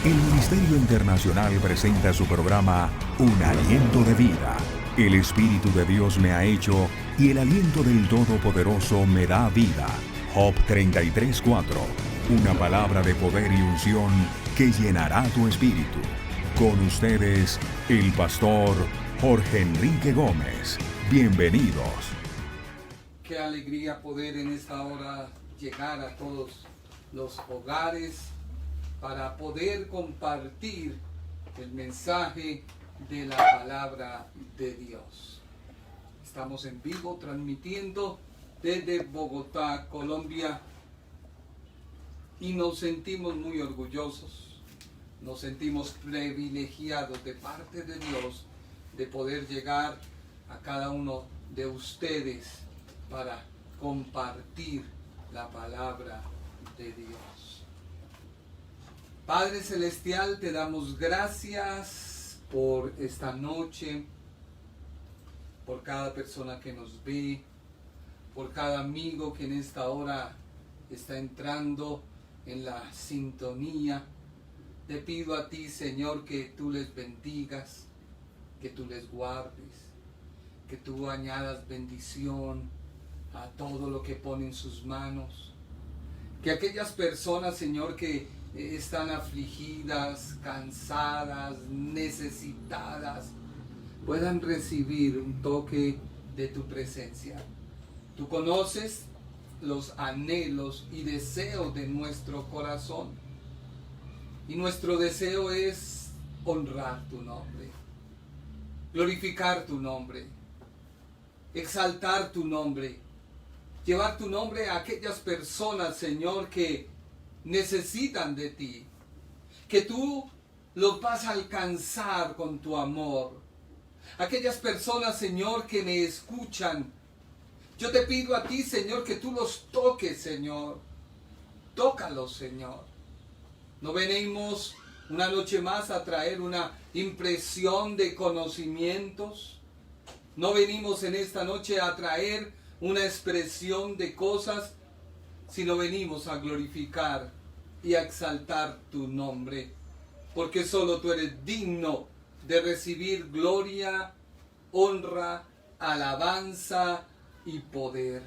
El Ministerio Internacional presenta su programa Un Aliento de Vida. El Espíritu de Dios me ha hecho y el aliento del Todopoderoso me da vida. Job 33:4. Una palabra de poder y unción que llenará tu espíritu. Con ustedes, el pastor Jorge Enrique Gómez. Bienvenidos. Qué alegría poder en esta hora llegar a todos los hogares para poder compartir el mensaje de la palabra de Dios. Estamos en vivo transmitiendo desde Bogotá, Colombia, y nos sentimos muy orgullosos, nos sentimos privilegiados de parte de Dios de poder llegar a cada uno de ustedes para compartir la palabra de Dios. Padre Celestial, te damos gracias por esta noche, por cada persona que nos ve, por cada amigo que en esta hora está entrando en la sintonía. Te pido a ti, Señor, que tú les bendigas, que tú les guardes, que tú añadas bendición a todo lo que ponen sus manos. Que aquellas personas, Señor, que están afligidas, cansadas, necesitadas, puedan recibir un toque de tu presencia. Tú conoces los anhelos y deseos de nuestro corazón. Y nuestro deseo es honrar tu nombre, glorificar tu nombre, exaltar tu nombre, llevar tu nombre a aquellas personas, Señor, que necesitan de ti, que tú los vas a alcanzar con tu amor. Aquellas personas, Señor, que me escuchan, yo te pido a ti, Señor, que tú los toques, Señor. Tócalos, Señor. No venimos una noche más a traer una impresión de conocimientos. No venimos en esta noche a traer una expresión de cosas, sino venimos a glorificar y a exaltar tu nombre, porque solo tú eres digno de recibir gloria, honra, alabanza y poder.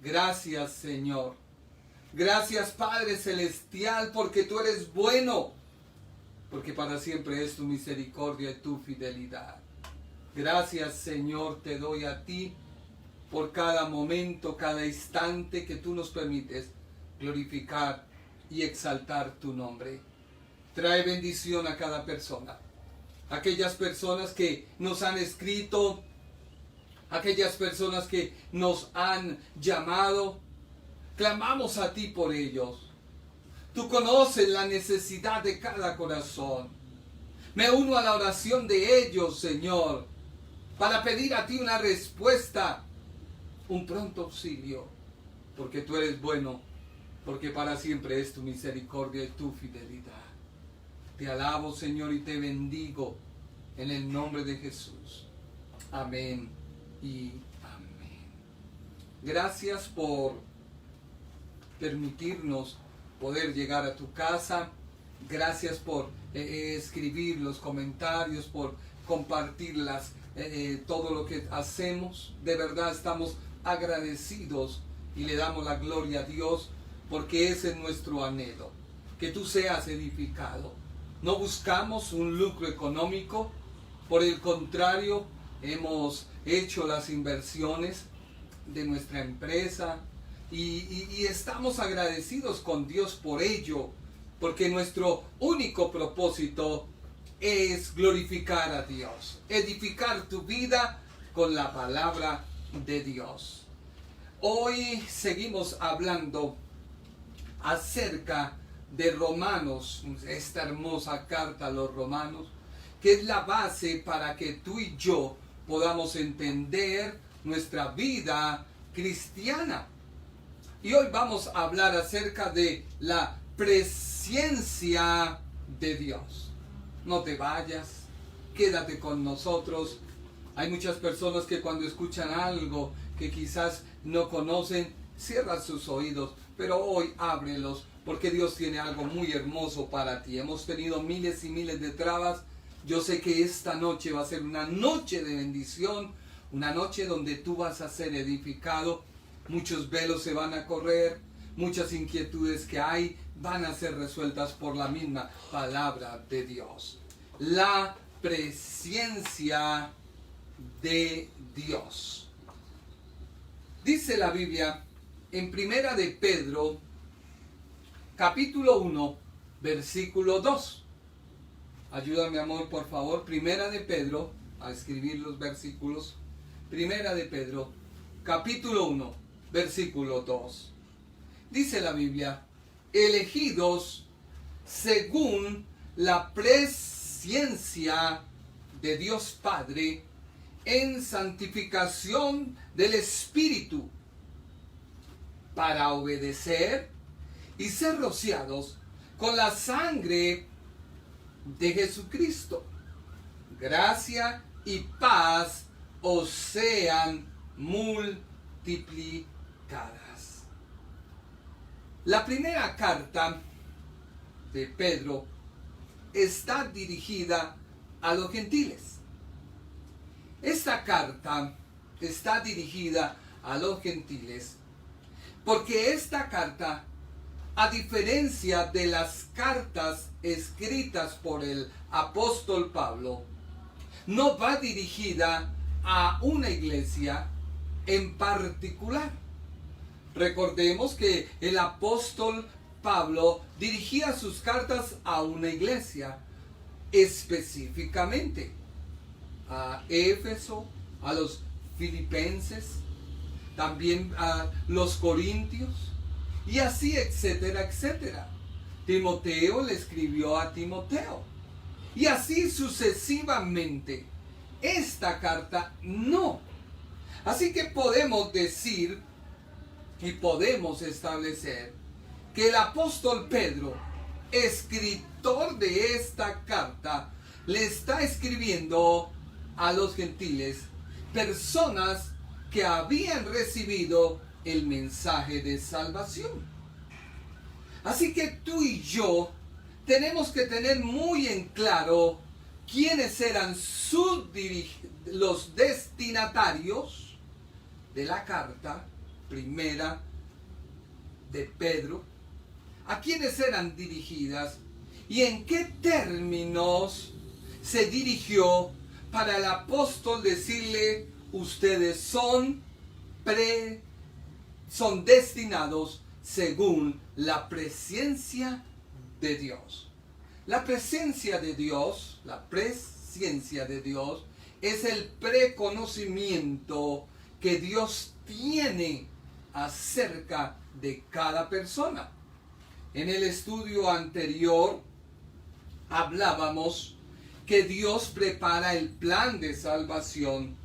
Gracias, Señor. Gracias, Padre Celestial, porque tú eres bueno, porque para siempre es tu misericordia y tu fidelidad. Gracias, Señor, te doy a ti por cada momento, cada instante que tú nos permites glorificar y exaltar tu nombre. Trae bendición a cada persona. Aquellas personas que nos han escrito, aquellas personas que nos han llamado, clamamos a ti por ellos. Tú conoces la necesidad de cada corazón. Me uno a la oración de ellos, Señor, para pedir a ti una respuesta, un pronto auxilio, porque tú eres bueno, porque para siempre es tu misericordia y tu fidelidad. Te alabo, Señor, y te bendigo en el nombre de Jesús. Amén y amén. Gracias por permitirnos poder llegar a tu casa. Gracias por escribir los comentarios, por compartirlas, todo lo que hacemos. De verdad estamos agradecidos y le damos la gloria a Dios, porque ese es nuestro anhelo, que tú seas edificado. No buscamos un lucro económico, por el contrario, hemos hecho las inversiones de nuestra empresa y estamos agradecidos con Dios por ello, porque nuestro único propósito es glorificar a Dios, edificar tu vida con la palabra de Dios. Hoy seguimos hablando acerca de Romanos, esta hermosa carta a los Romanos, que es la base para que tú y yo podamos entender nuestra vida cristiana. Y hoy vamos a hablar acerca de la presencia de Dios. No te vayas, quédate con nosotros. Hay muchas personas que cuando escuchan algo que quizás no conocen, cierran sus oídos, pero hoy ábrelos, porque Dios tiene algo muy hermoso para ti. Hemos tenido miles y miles de trabas. Yo sé que esta noche va a ser una noche de bendición, una noche donde tú vas a ser edificado. Muchos velos se van a correr, muchas inquietudes que hay van a ser resueltas por la misma palabra de Dios. La presencia de Dios. Dice la Biblia en Primera de Pedro, capítulo 1, versículo 2. Ayúdame, amor, por favor. Primera de Pedro, a escribir los versículos. Primera de Pedro, capítulo 1, versículo 2. Dice la Biblia: elegidos según la presciencia de Dios Padre en santificación del Espíritu, para obedecer y ser rociados con la sangre de Jesucristo. Gracia y paz os sean multiplicadas. La primera carta de Pedro está dirigida a los gentiles. Esta carta está dirigida a los gentiles porque esta carta, a diferencia de las cartas escritas por el apóstol Pablo, no va dirigida a una iglesia en particular. Recordemos que el apóstol Pablo dirigía sus cartas a una iglesia específicamente, a Éfeso, a los filipenses, también a los corintios, y así, etcétera, etcétera. Timoteo le escribió a Timoteo, y así sucesivamente. Esta carta no. Así que podemos decir y podemos establecer que el apóstol Pedro, escritor de esta carta, le está escribiendo a los gentiles, personas que habían recibido el mensaje de salvación. Así que tú y yo tenemos que tener muy en claro quiénes eran los destinatarios de la carta primera de Pedro, a quiénes eran dirigidas y en qué términos se dirigió para el apóstol decirle: ustedes son destinados según la presencia de Dios. La presencia de Dios, es el preconocimiento que Dios tiene acerca de cada persona. En el estudio anterior hablábamos que Dios prepara el plan de salvación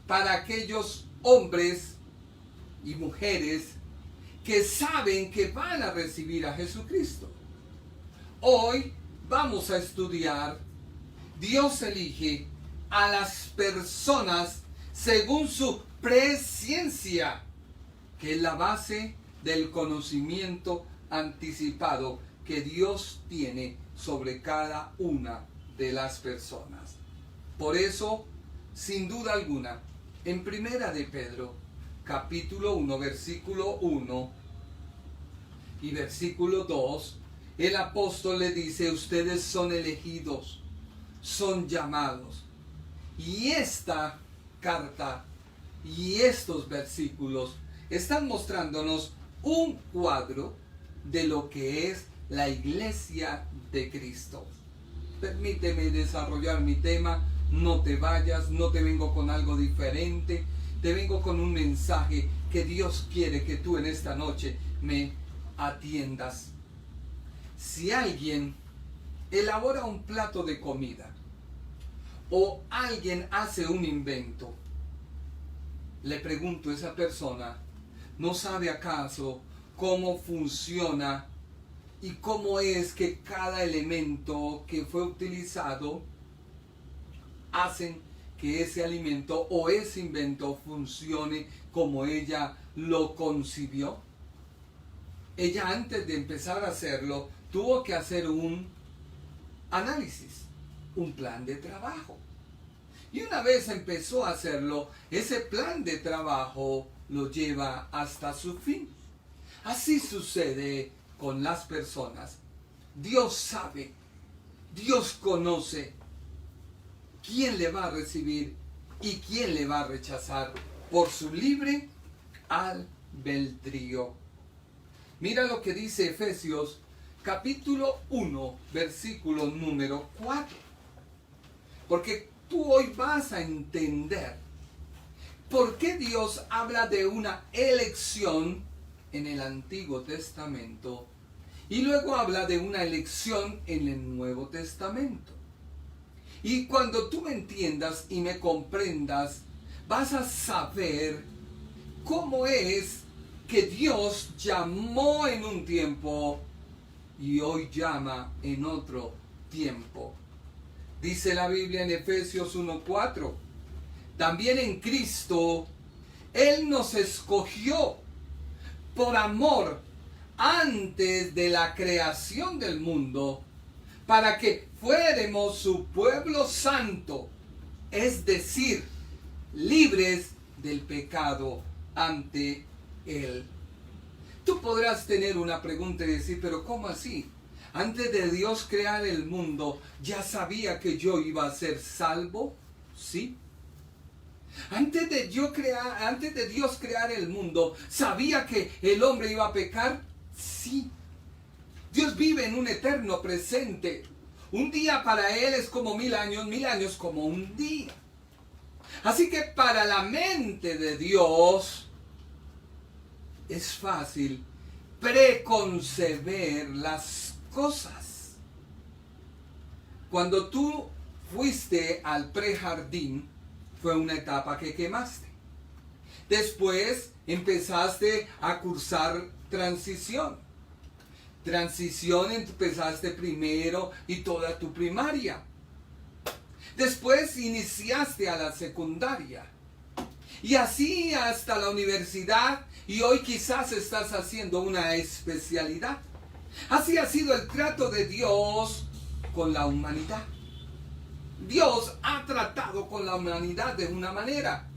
para aquellos hombres y mujeres que saben que van a recibir a Jesucristo. Hoy vamos a estudiar: Dios elige a las personas según su presciencia, que es la base del conocimiento anticipado que Dios tiene sobre cada una de las personas. Por eso, sin duda alguna, en Primera de Pedro, capítulo 1, versículo 1 y versículo 2, el apóstol le dice: ustedes son elegidos, son llamados. Y esta carta y estos versículos están mostrándonos un cuadro de lo que es la iglesia de Cristo. Permíteme desarrollar mi tema. No te vayas, no te vengo con algo diferente. Te vengo con un mensaje que Dios quiere que tú en esta noche me atiendas. Si alguien elabora un plato de comida o alguien hace un invento, le pregunto, ¿esa persona no sabe acaso cómo funciona y cómo es que cada elemento que fue utilizado hacen que ese alimento o ese invento funcione como ella lo concibió? ella antes de empezar a hacerlo, tuvo que hacer un análisis, un plan de trabajo. Y una vez empezó a hacerlo, ese plan de trabajo lo lleva hasta su fin. Así sucede con las personas. Dios sabe, Dios conoce quién le va a recibir y quién le va a rechazar por su libre albedrío. Mira lo que dice Efesios capítulo 1, versículo número 4. Porque tú hoy vas a entender por qué Dios habla de una elección en el Antiguo Testamento y luego habla de una elección en el Nuevo Testamento. Y cuando tú me entiendas y me comprendas, vas a saber cómo es que Dios llamó en un tiempo y hoy llama en otro tiempo. Dice la Biblia en Efesios 1:4, también en Cristo Él nos escogió por amor antes de la creación del mundo, para que fuéramos su pueblo santo, es decir, libres del pecado ante Él. Tú podrás tener una pregunta y decir, pero ¿cómo así? Antes de Dios crear el mundo, ¿ya sabía que yo iba a ser salvo? Sí. Antes de Dios crear el mundo, ¿sabía que el hombre iba a pecar? Sí. Dios vive en un eterno presente. Un día para Él es como 1000 años como un día. Así que para la mente de Dios es fácil preconceber las cosas. Cuando tú fuiste al prejardín, fue una etapa que quemaste. Después empezaste a cursar transición. Empezaste primero y toda tu primaria. Después iniciaste a la secundaria. Y así hasta la universidad, y hoy quizás estás haciendo una especialidad. Así ha sido el trato de Dios con la humanidad. Dios ha tratado con la humanidad de una manera.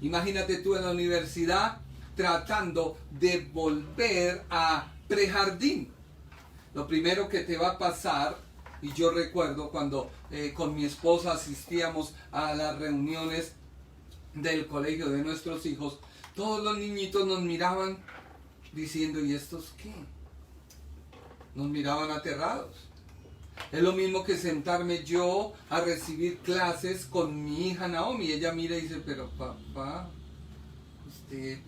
Imagínate tú en la universidad tratando de volver a prejardín. Lo primero que te va a pasar, y yo recuerdo cuando con mi esposa asistíamos a las reuniones del colegio de nuestros hijos, todos los niñitos nos miraban diciendo, ¿y estos qué? Nos miraban aterrados. Es lo mismo que sentarme yo a recibir clases con mi hija Naomi. Ella mira y dice, pero papá, ¿usted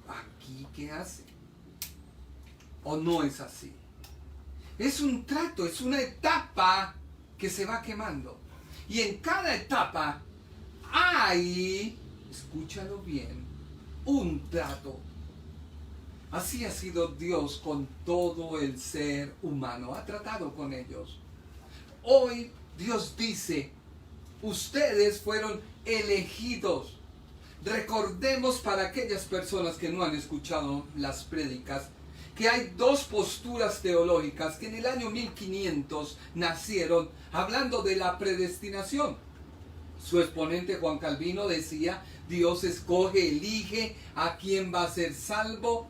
aquí qué hace? ¿O no es así? Es un trato, es una etapa que se va quemando. Y en cada etapa hay, escúchalo bien, un trato. Así ha sido Dios con todo el ser humano. Ha tratado con ellos. Hoy Dios dice, ustedes fueron elegidos. Recordemos para aquellas personas que no han escuchado las prédicas, que hay dos posturas teológicas que en el año 1500 nacieron hablando de la predestinación. Su exponente Juan Calvino decía, Dios escoge, elige a quien va a ser salvo,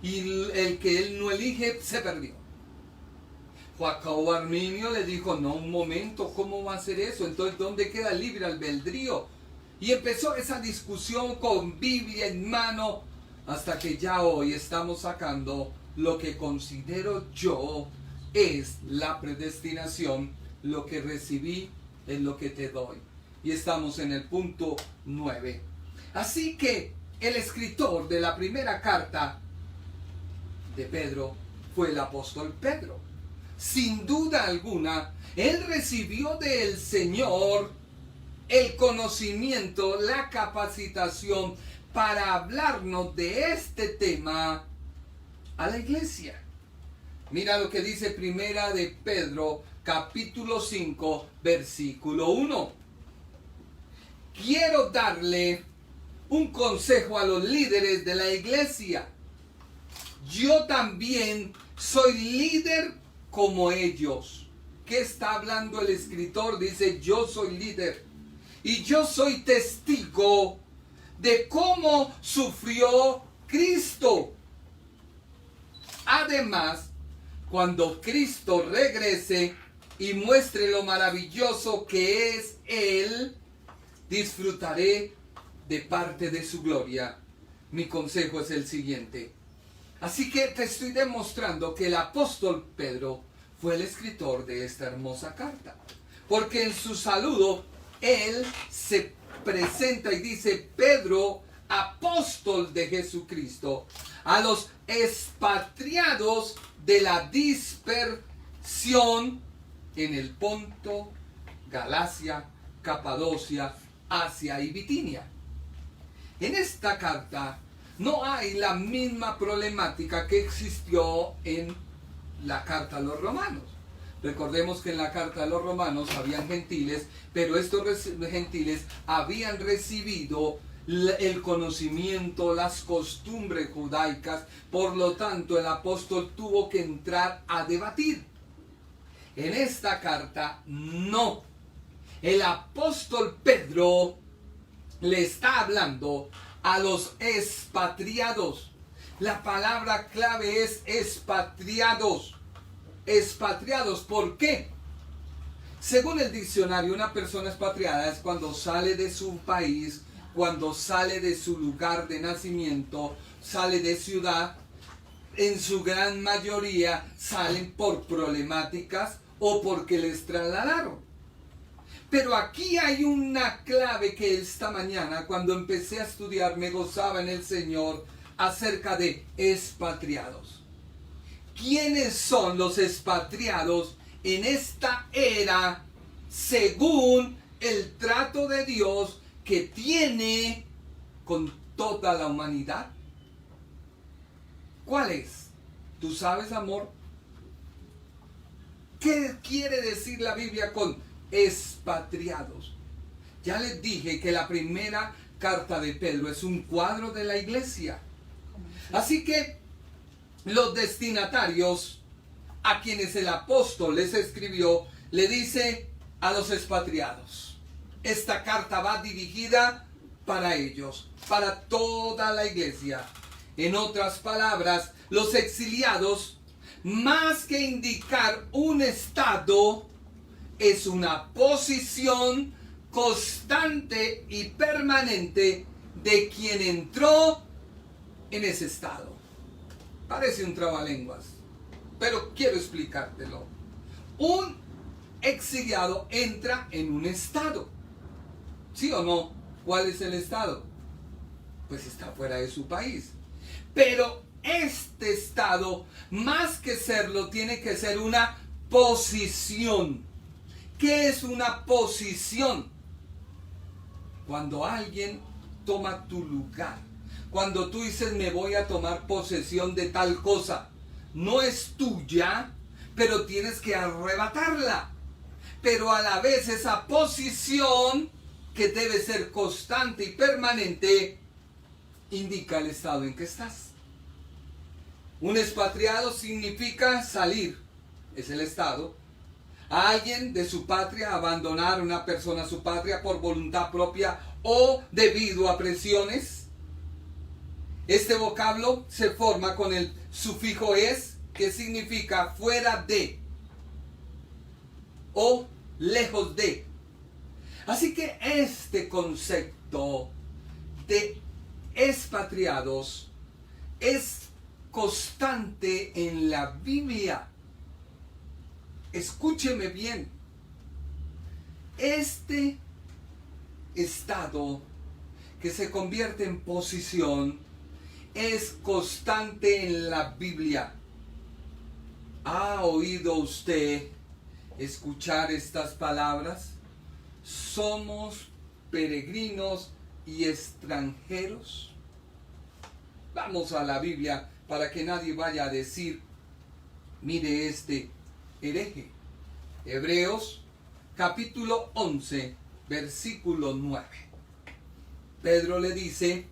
y el que él no elige se perdió. Jacobo Arminio le dijo, no, un momento, ¿cómo va a ser eso? Entonces, ¿dónde queda el libre albedrío? Y empezó esa discusión con Biblia en mano, hasta que ya hoy estamos sacando lo que considero yo es la predestinación. Lo que recibí es lo que te doy. Y estamos en el punto 9. Así que el escritor de la primera carta de Pedro fue el apóstol Pedro. Sin duda alguna, él recibió del Señor el conocimiento, la capacitación para hablarnos de este tema a la iglesia. Mira lo que dice Primera de Pedro, capítulo 5, versículo 1. Quiero darle un consejo a los líderes de la iglesia. yo también soy líder como ellos. ¿Qué está hablando el escritor? Dice, yo soy líder y yo soy testigo de cómo sufrió Cristo. Además, cuando Cristo regrese y muestre lo maravilloso que es Él, disfrutaré de parte de su gloria. Mi consejo es el siguiente. Así que te estoy demostrando que el apóstol Pedro fue el escritor de esta hermosa carta. Porque en su saludo, él se presenta y dice, Pedro, apóstol de Jesucristo, a los expatriados de la dispersión en el Ponto, Galacia, Capadocia, Asia y Bitinia. En esta carta no hay la misma problemática que existió en la carta a los romanos. Recordemos que en la carta a los romanos habían gentiles, pero estos gentiles habían recibido el conocimiento, las costumbres judaicas, por lo tanto el apóstol tuvo que entrar a debatir. En esta carta no. El apóstol Pedro le está hablando a los expatriados. La palabra clave es expatriados. Expatriados, ¿por qué? Según el diccionario, una persona expatriada es cuando sale de su país, cuando sale de su lugar de nacimiento, sale de ciudad. En su gran mayoría salen por problemáticas o porque les trasladaron. Pero aquí hay una clave que esta mañana, cuando empecé a estudiar, me gozaba en el Señor acerca de expatriados. ¿Quiénes son los expatriados en esta era según el trato de Dios que tiene con toda la humanidad? ¿Cuál es? ¿Tú sabes, amor? ¿Qué quiere decir la Biblia con expatriados? Ya les dije que la primera carta de Pedro es un cuadro de la iglesia. Así que los destinatarios a quienes el apóstol les escribió, le dice a los expatriados. Esta carta va dirigida para ellos, para toda la iglesia. En otras palabras, los exiliados, más que indicar un estado, es una posición constante y permanente de quien entró en ese estado. Parece un trabalenguas, pero quiero explicártelo. Un exiliado entra en un estado. ¿Sí o no? ¿Cuál es el estado? Pues está fuera de su país. Pero este estado, más que serlo, tiene que ser una posición. ¿Qué es una posición? Cuando alguien toma tu lugar. Cuando tú dices, me voy a tomar posesión de tal cosa. No es tuya, pero tienes que arrebatarla. Pero a la vez esa posición, que debe ser constante y permanente, indica el estado en que estás. Un expatriado significa salir, es el estado. A alguien de su patria, abandonar una persona su patria por voluntad propia o debido a presiones. Este vocablo se forma con el sufijo es, que significa fuera de o lejos de. Así que este concepto de expatriados es constante en la Biblia. Escúcheme bien. Este estado que se convierte en posición es constante en la Biblia. ¿Ha oído usted escuchar estas palabras? Somos peregrinos y extranjeros. Vamos a la Biblia para que nadie vaya a decir, mire este hereje. Hebreos capítulo 11, versículo 9. Pedro le dice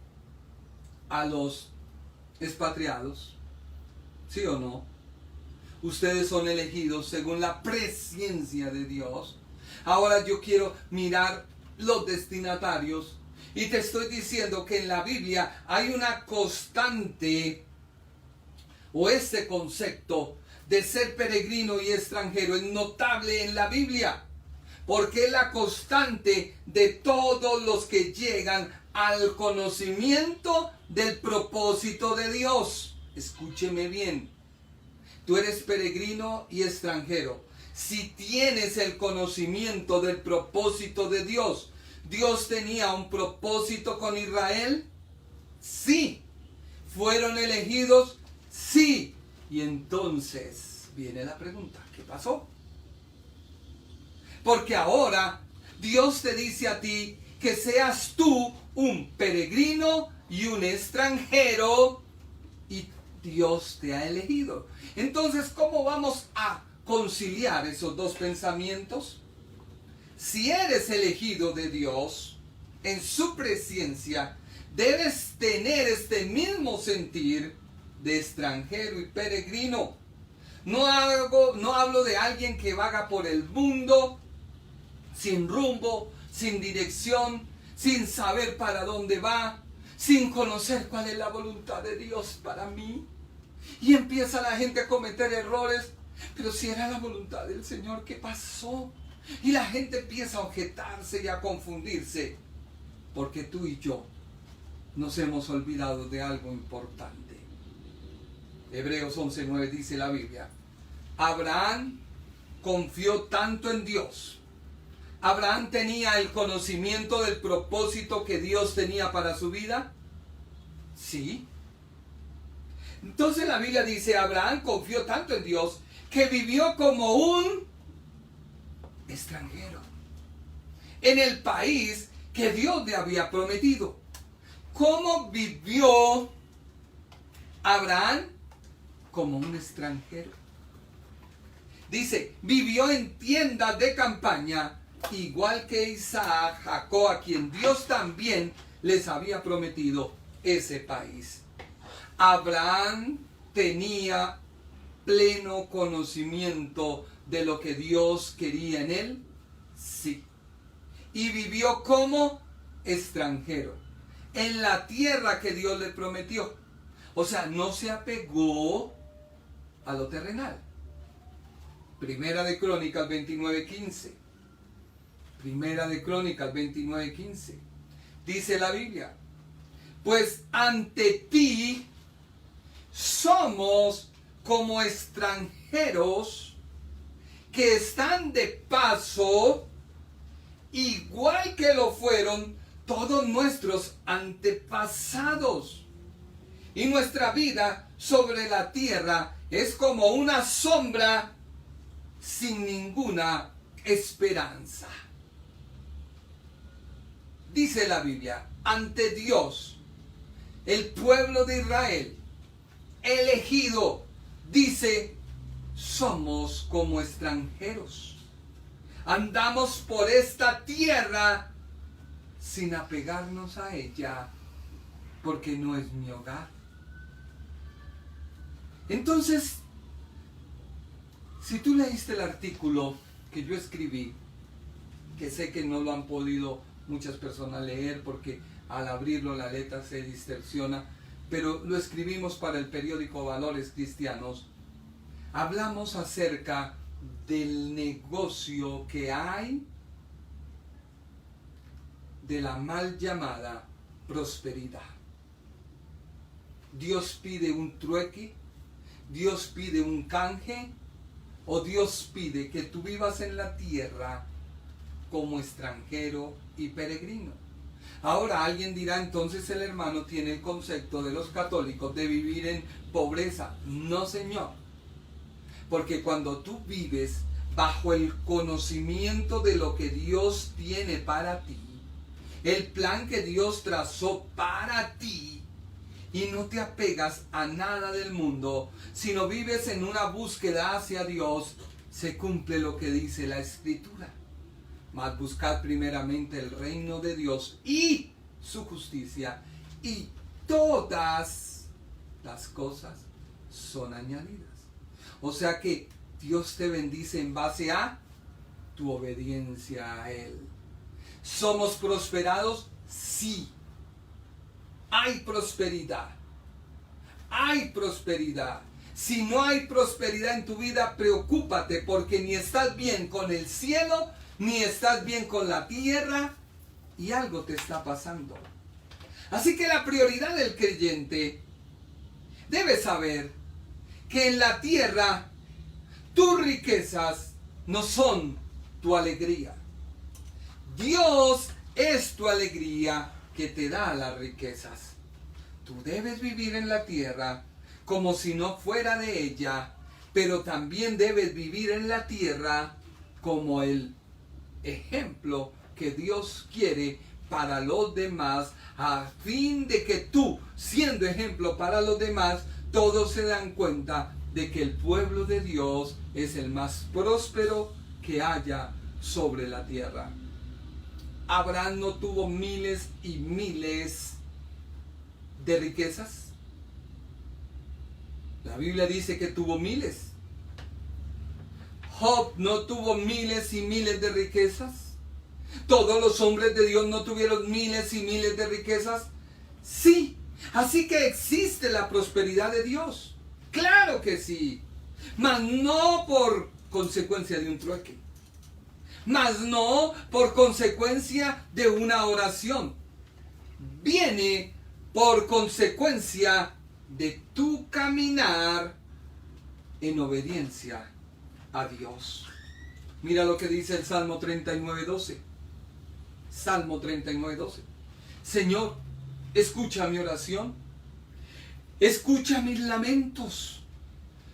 a los expatriados, ¿Sí o no? Ustedes son elegidos según la presciencia de Dios. Ahora yo quiero mirar los destinatarios y te estoy diciendo que en la Biblia hay una constante, o este concepto de ser peregrino y extranjero es notable en la Biblia, porque es la constante de todos los que llegan al conocimiento del propósito de Dios. Escúcheme bien. Tú eres peregrino y extranjero. Si tienes el conocimiento del propósito de Dios, ¿Dios tenía un propósito con Israel? Sí. ¿Fueron elegidos? Sí. Y entonces viene la pregunta, ¿qué pasó? Porque ahora Dios te dice a ti que seas tú un peregrino y un extranjero y Dios te ha elegido. Entonces, ¿cómo vamos a conciliar esos dos pensamientos? Si eres elegido de Dios, en su presencia, debes tener este mismo sentir de extranjero y peregrino. No hablo de alguien que vaga por el mundo sin rumbo, sin dirección, sin saber para dónde va, sin conocer cuál es la voluntad de Dios para mí. Y empieza la gente a cometer errores. Pero si era la voluntad del Señor, ¿qué pasó? Y la gente empieza a objetarse y a confundirse. Porque tú y yo nos hemos olvidado de algo importante. Hebreos 11:9 dice la Biblia: Abraham confió tanto en Dios. ¿Abraham tenía el conocimiento del propósito que Dios tenía para su vida? Sí. Entonces la Biblia dice: Abraham confió tanto en Dios que vivió como un extranjero en el país que Dios le había prometido. ¿Cómo vivió Abraham? Como un extranjero. Dice, vivió en tiendas de campaña, igual que Isaac, Jacob, a quien Dios también les había prometido ese país. Abraham tenía pleno conocimiento de lo que Dios quería en él, sí. Y vivió como extranjero en la tierra que Dios le prometió. O sea, no se apegó a lo terrenal. Primera de Crónicas 29:15. Primera de Crónicas 29:15. Dice la Biblia: pues ante ti somos como extranjeros que están de paso, igual que lo fueron todos nuestros antepasados. Y nuestra vida sobre la tierra es como una sombra sin ninguna esperanza. Dice la Biblia, ante Dios, el pueblo de Israel, elegido, dice, somos como extranjeros. Andamos por esta tierra sin apegarnos a ella, porque no es mi hogar. Entonces, si tú leíste el artículo que yo escribí, que sé que no lo han podido muchas personas leer porque al abrirlo la letra se distorsiona, pero lo escribimos para el periódico Valores Cristianos. Hablamos acerca del negocio que hay de la mal llamada prosperidad. Dios pide un trueque, Dios pide un canje, o Dios pide que tú vivas en la tierra como extranjero y peregrino. Ahora alguien dirá, entonces el hermano tiene el concepto de los católicos de vivir en pobreza. No, señor. Porque cuando tú vives bajo el conocimiento de lo que Dios tiene para ti, el plan que Dios trazó para ti, y no te apegas a nada del mundo, sino vives en una búsqueda hacia Dios, se cumple lo que dice la Escritura. Mas buscad primeramente el reino de Dios y su justicia, y todas las cosas son añadidas. O sea que Dios te bendice en base a tu obediencia a Él. ¿Somos prosperados? Sí. Hay prosperidad. Hay prosperidad. Si no hay prosperidad en tu vida, preocúpate, porque ni estás bien con el cielo, ni estás bien con la tierra, y algo te está pasando. Así que la prioridad del creyente debe saber que en la tierra tus riquezas no son tu alegría. Dios es tu alegría que te da las riquezas. Tú debes vivir en la tierra como si no fuera de ella, pero también debes vivir en la tierra como el ejemplo que Dios quiere para los demás, a fin de que tú, siendo ejemplo para los demás, todos se dan cuenta de que el pueblo de Dios es el más próspero que haya sobre la tierra. Abraham no tuvo miles y miles de riquezas. La Biblia dice que tuvo miles. Job no tuvo miles y miles de riquezas. ¿Todos los hombres de Dios no tuvieron miles y miles de riquezas? Sí. Así que existe la prosperidad de Dios. Claro que sí. Mas no por consecuencia de un trueque. Mas no por consecuencia de una oración. Viene por consecuencia de tu caminar en obediencia a Dios. Mira lo que dice el Salmo 39:12. Salmo 39:12. Señor, escucha mi oración. Escucha mis lamentos.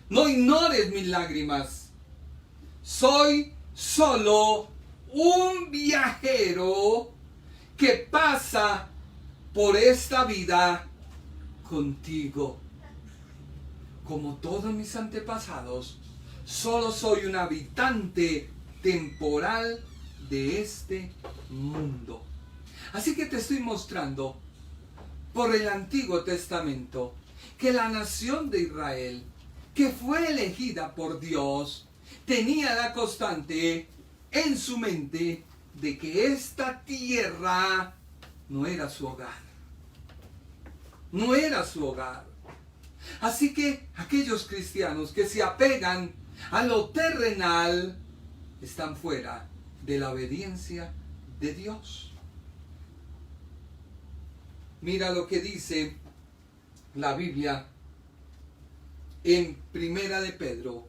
No ignores mis lágrimas. Soy solo un viajero que pasa por esta vida contigo. Como todos mis antepasados, solo soy un habitante temporal de este mundo. Así que te estoy mostrando por el Antiguo Testamento que la nación de Israel, que fue elegida por Dios, tenía la constante en su mente de que esta tierra no era su hogar. No era su hogar. Así que aquellos cristianos que se apegan a lo terrenal están fuera de la obediencia de Dios. Mira lo que dice la Biblia en Primera de Pedro,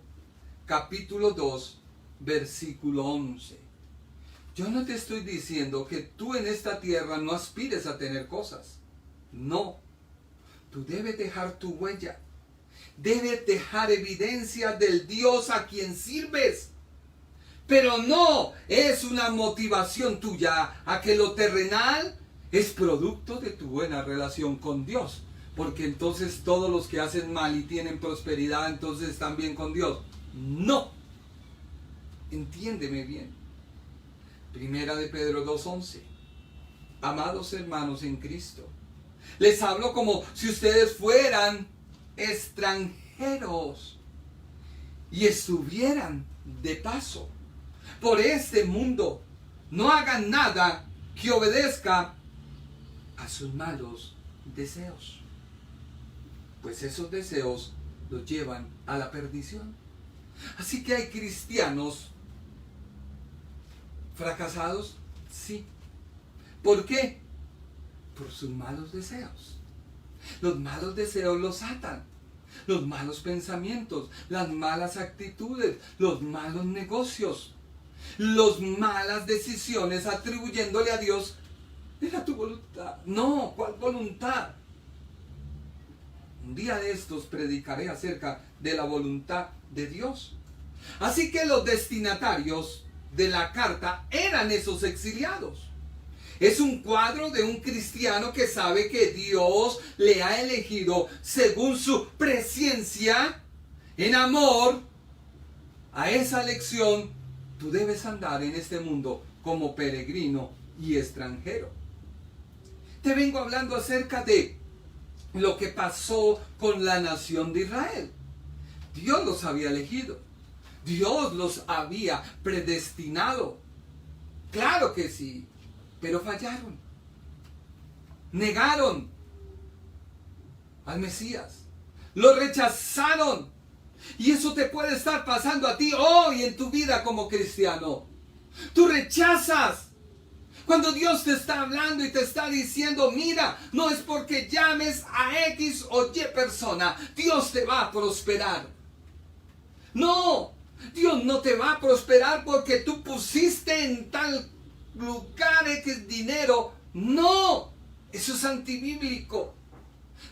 capítulo 2, versículo 11. Yo no te estoy diciendo que tú en esta tierra no aspires a tener cosas. No. Tú debes dejar tu huella. Debes dejar evidencia del Dios a quien sirves. Pero no es una motivación tuya a que lo terrenal es producto de tu buena relación con Dios. Porque entonces todos los que hacen mal y tienen prosperidad, entonces están bien con Dios. No. Entiéndeme bien. Primera de Pedro 2:11. Amados hermanos en Cristo, les hablo como si ustedes fueran extranjeros y estuvieran de paso por este mundo. No hagan nada que obedezca a sus malos deseos, pues esos deseos los llevan a la perdición. Así que hay cristianos fracasados, sí. ¿Por qué? Por sus malos deseos. Los malos deseos los atan. Los malos pensamientos, las malas actitudes, los malos negocios, las malas decisiones atribuyéndole a Dios, era tu voluntad. No, ¿cuál voluntad? Un día de estos predicaré acerca de la voluntad de Dios. Así que los destinatarios de la carta eran esos exiliados. Es un cuadro de un cristiano que sabe que Dios le ha elegido según su presciencia en amor. A esa elección tú debes andar en este mundo como peregrino y extranjero. Te vengo hablando acerca de lo que pasó con la nación de Israel. Dios los había elegido. Dios los había predestinado. Claro que sí, pero fallaron. Negaron al Mesías. Lo rechazaron. Y eso te puede estar pasando a ti hoy en tu vida como cristiano. Tú rechazas. Cuando Dios te está hablando y te está diciendo, mira, no es porque llames a X o Y persona, Dios te va a prosperar. No, Dios no te va a prosperar porque tú pusiste en tal lugar X dinero. No, eso es antibíblico.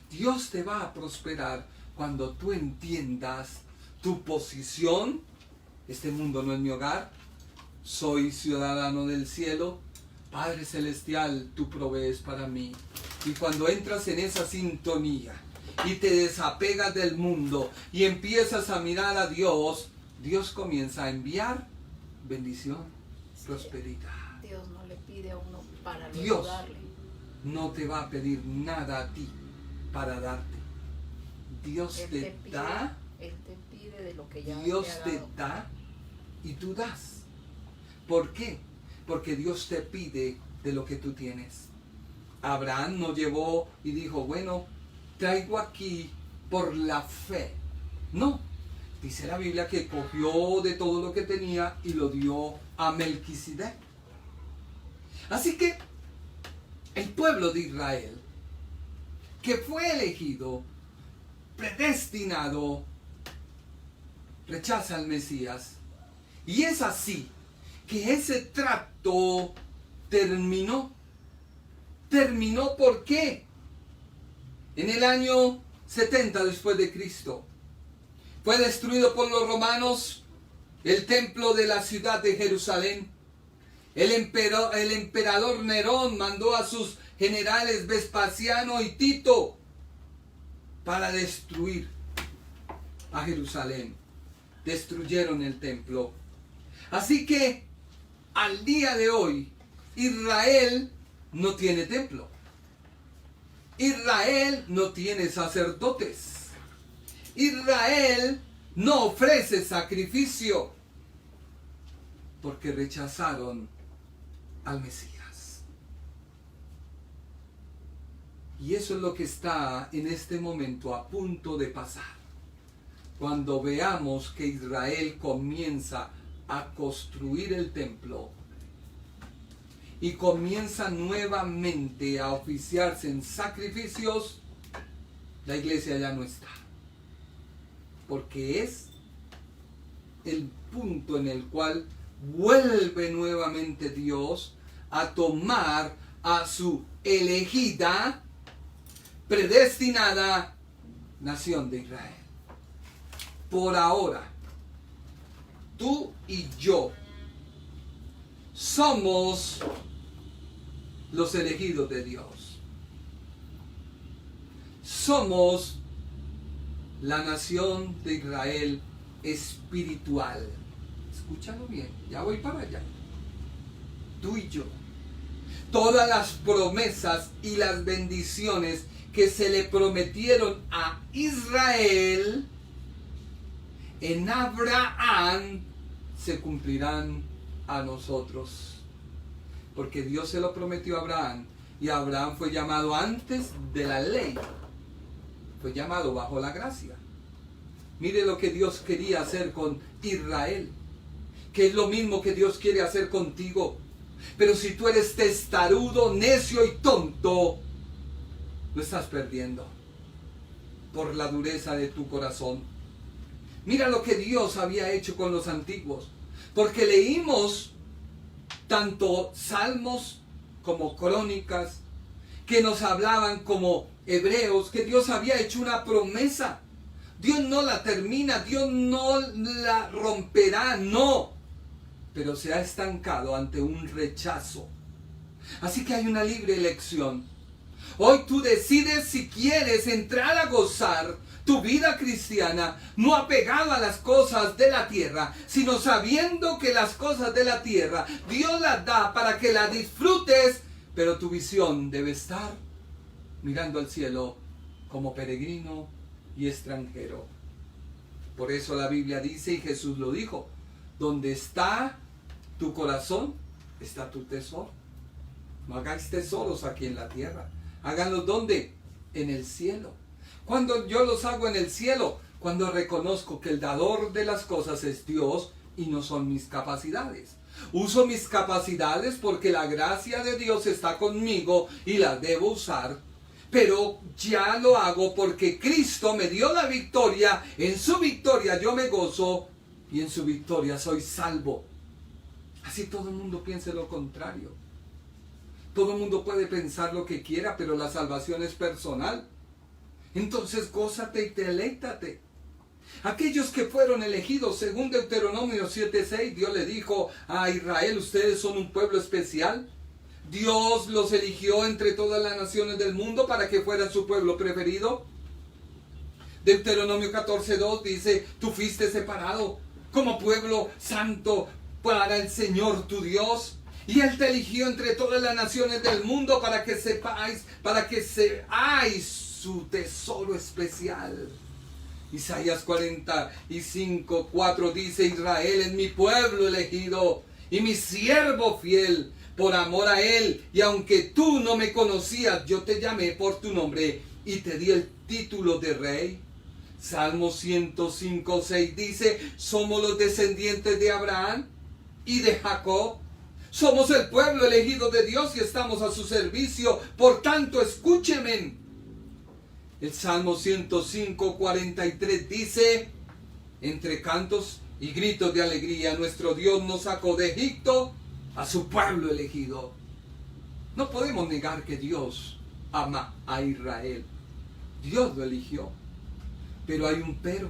Dios te va a prosperar cuando tú entiendas tu posición. Este mundo no es mi hogar. Soy ciudadano del cielo. Padre Celestial, tú provees para mí. Y cuando entras en esa sintonía y te desapegas del mundo y empiezas a mirar a Dios, Dios comienza a enviar bendición, prosperidad. Dios no le pide a uno para Dios darle. no te va a pedir nada a ti para darte. Dios Él te pide, da, Él te pide de lo que ya Dios te ha te dado. da y tú das. ¿Por qué? Porque Dios te pide de lo que tú tienes. Abraham no llevó y dijo, bueno, traigo aquí por la fe. No, dice la Biblia que cogió de todo lo que tenía y lo dio a Melquisedec. Así que el pueblo de Israel, que fue elegido, predestinado, rechaza al Mesías. Y es así que ese trato terminó. ¿Terminó por qué? En el año 70 después de Cristo fue destruido por los romanos el templo de la ciudad de Jerusalén. El emperador Nerón mandó a sus generales Vespasiano y Tito para destruir a Jerusalén. Destruyeron el templo. Así que al día de hoy Israel no tiene templo. Israel no tiene sacerdotes. Israel no ofrece sacrificio porque rechazaron al Mesías. Y eso es lo que está en este momento a punto de pasar. Cuando veamos que Israel comienza a construir el templo y comienza nuevamente a oficiarse en sacrificios, la iglesia ya no está. Porque es el punto en el cual vuelve nuevamente Dios a tomar a su elegida, predestinada nación de Israel. Por ahora, tú y yo somos los elegidos de Dios. Somos la nación de Israel espiritual. Escúchalo bien, ya voy para allá. Tú y yo. Todas las promesas y las bendiciones que se le prometieron a Israel en Abraham se cumplirán a nosotros. Porque Dios se lo prometió a Abraham y Abraham fue llamado antes de la ley. Fue llamado bajo la gracia. Mire lo que Dios quería hacer con Israel, que es lo mismo que Dios quiere hacer contigo. Pero si tú eres testarudo, necio y tonto, lo estás perdiendo por la dureza de tu corazón. Mira lo que Dios había hecho con los antiguos, porque leímos tanto salmos como crónicas que nos hablaban como hebreos, que Dios había hecho una promesa. Dios no la termina, Dios no la romperá, no. Pero se ha estancado ante un rechazo. Así que hay una libre elección. Hoy tú decides si quieres entrar a gozar tu vida cristiana, no apegado a las cosas de la tierra, sino sabiendo que las cosas de la tierra Dios las da para que las disfrutes, pero tu visión debe estar mirando al cielo como peregrino y extranjero. Por eso la Biblia dice, y Jesús lo dijo, donde está tu corazón, está tu tesoro. No hagáis tesoros aquí en la tierra. Háganlos ¿dónde? En el cielo. Cuando yo los hago en el cielo, cuando reconozco que el dador de las cosas es Dios y no son mis capacidades. Uso mis capacidades porque la gracia de Dios está conmigo y las debo usar. Pero ya lo hago porque Cristo me dio la victoria. En su victoria yo me gozo y en su victoria soy salvo. Así todo el mundo piense lo contrario. Todo el mundo puede pensar lo que quiera, pero la salvación es personal. Entonces gózate y deleítate. Aquellos que fueron elegidos, según Deuteronomio 7:6, Dios le dijo a Israel, ustedes son un pueblo especial. Dios los eligió entre todas las naciones del mundo para que fueran su pueblo preferido. Deuteronomio 14:2 dice, tú fuiste separado como pueblo santo para el Señor tu Dios. Y Él te eligió entre todas las naciones del mundo para que sepáis, para que seáis su tesoro especial. Isaías 45:4 dice, Israel es mi pueblo elegido y mi siervo fiel. Por amor a Él, y aunque tú no me conocías, yo te llamé por tu nombre y te di el título de rey. Salmo 105:6 dice, somos los descendientes de Abraham y de Jacob. Somos el pueblo elegido de Dios y estamos a su servicio. Por tanto, escúchenme. El Salmo 105:43 dice, entre cantos y gritos de alegría, nuestro Dios nos sacó de Egipto a su pueblo elegido. No podemos negar que Dios ama a Israel. Dios lo eligió. Pero hay un pero.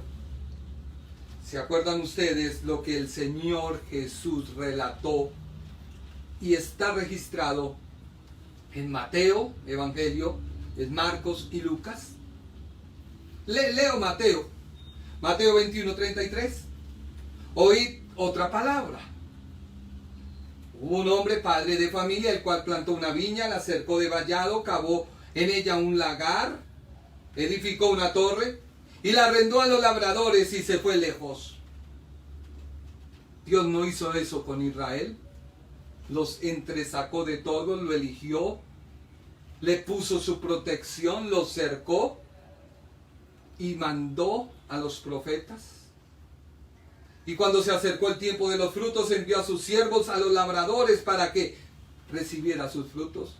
¿Se acuerdan ustedes lo que el Señor Jesús relató? Y está registrado en Mateo, Evangelio, en Marcos y Lucas. Leo Mateo. Mateo 21:33. Oíd otra palabra. Hubo un hombre, padre de familia, el cual plantó una viña, la cercó de vallado, cavó en ella un lagar, edificó una torre y la arrendó a los labradores y se fue lejos. Dios no hizo eso con Israel. Los entresacó de todo, lo eligió, le puso su protección, los cercó y mandó a los profetas. Y cuando se acercó el tiempo de los frutos, envió a sus siervos, a los labradores, para que recibiera sus frutos.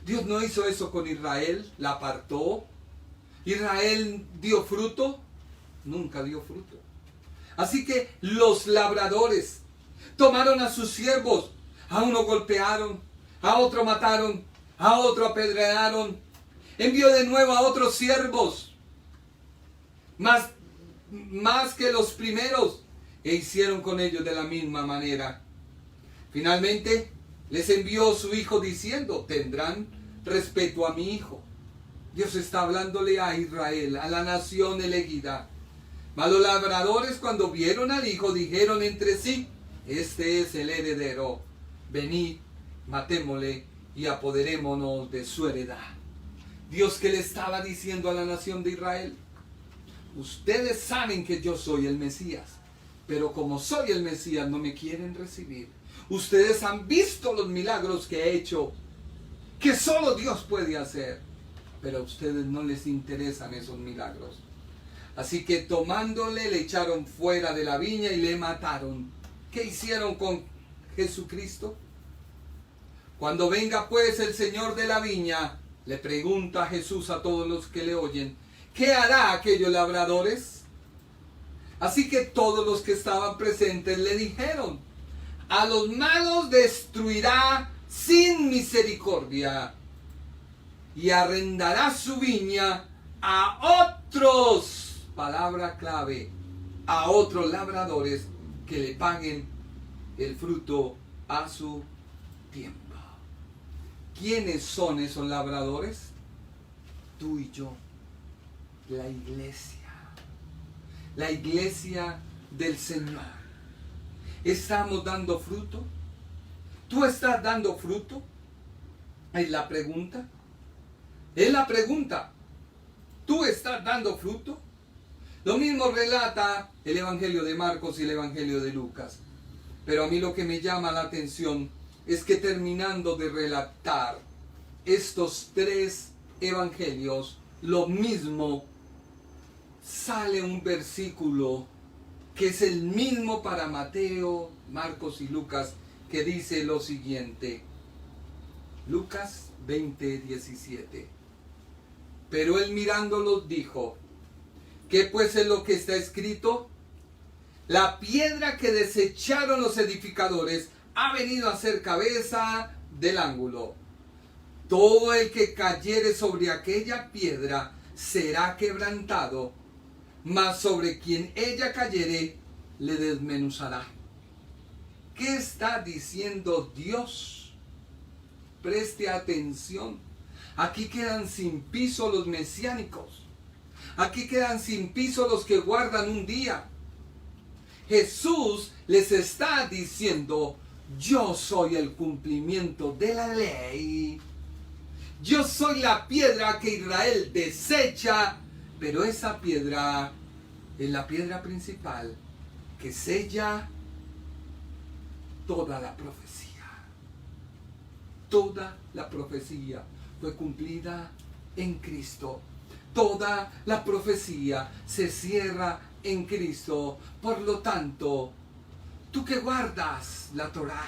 Dios no hizo eso con Israel, la apartó. Israel dio fruto, nunca dio fruto. Así que los labradores tomaron a sus siervos, a uno golpearon, a otro mataron, a otro apedrearon. Envió de nuevo a otros siervos, más que los primeros, e hicieron con ellos de la misma manera. Finalmente les envió su hijo diciendo, tendrán respeto a mi hijo. Dios está hablándole a Israel, a la nación elegida. Mas los labradores, cuando vieron al hijo, dijeron entre sí, este es el heredero, venid, matémosle y apoderémonos de su heredad. Dios, ¿qué le estaba diciendo a la nación de Israel? Ustedes saben que yo soy el Mesías, pero como soy el Mesías no me quieren recibir. Ustedes han visto los milagros que he hecho, que solo Dios puede hacer, pero a ustedes no les interesan esos milagros. Así que tomándole le echaron fuera de la viña y le mataron. ¿Qué hicieron con Jesucristo? Cuando venga pues el Señor de la viña, le pregunta Jesús a todos los que le oyen, ¿qué hará aquellos labradores? Así que todos los que estaban presentes le dijeron, a los malos destruirá sin misericordia y arrendará su viña a otros, palabra clave, a otros labradores que le paguen el fruto a su tiempo. ¿Quiénes son esos labradores? Tú y yo, la iglesia. La iglesia del Señor. ¿Estamos dando fruto? ¿Tú estás dando fruto? Es la pregunta. Es la pregunta. ¿Tú estás dando fruto? Lo mismo relata el Evangelio de Marcos y el Evangelio de Lucas. Pero a mí lo que me llama la atención es que terminando de relatar estos tres evangelios, lo mismo, sale un versículo que es el mismo para Mateo, Marcos y Lucas, que dice lo siguiente. Lucas 20:17. Pero él mirándolos dijo, ¿qué pues es lo que está escrito? La piedra que desecharon los edificadores ha venido a ser cabeza del ángulo. Todo el que cayere sobre aquella piedra será quebrantado, mas sobre quien ella cayere le desmenuzará. ¿Qué está diciendo Dios? Preste atención. Aquí quedan sin piso los mesiánicos. Aquí quedan sin piso los que guardan un día. Jesús les está diciendo, yo soy el cumplimiento de la ley. Yo soy la piedra que Israel desecha, pero esa piedra es la piedra principal que sella toda la profecía. Toda la profecía fue cumplida en Cristo. Toda la profecía se cierra en Cristo. Por lo tanto, tú que guardas la Torá,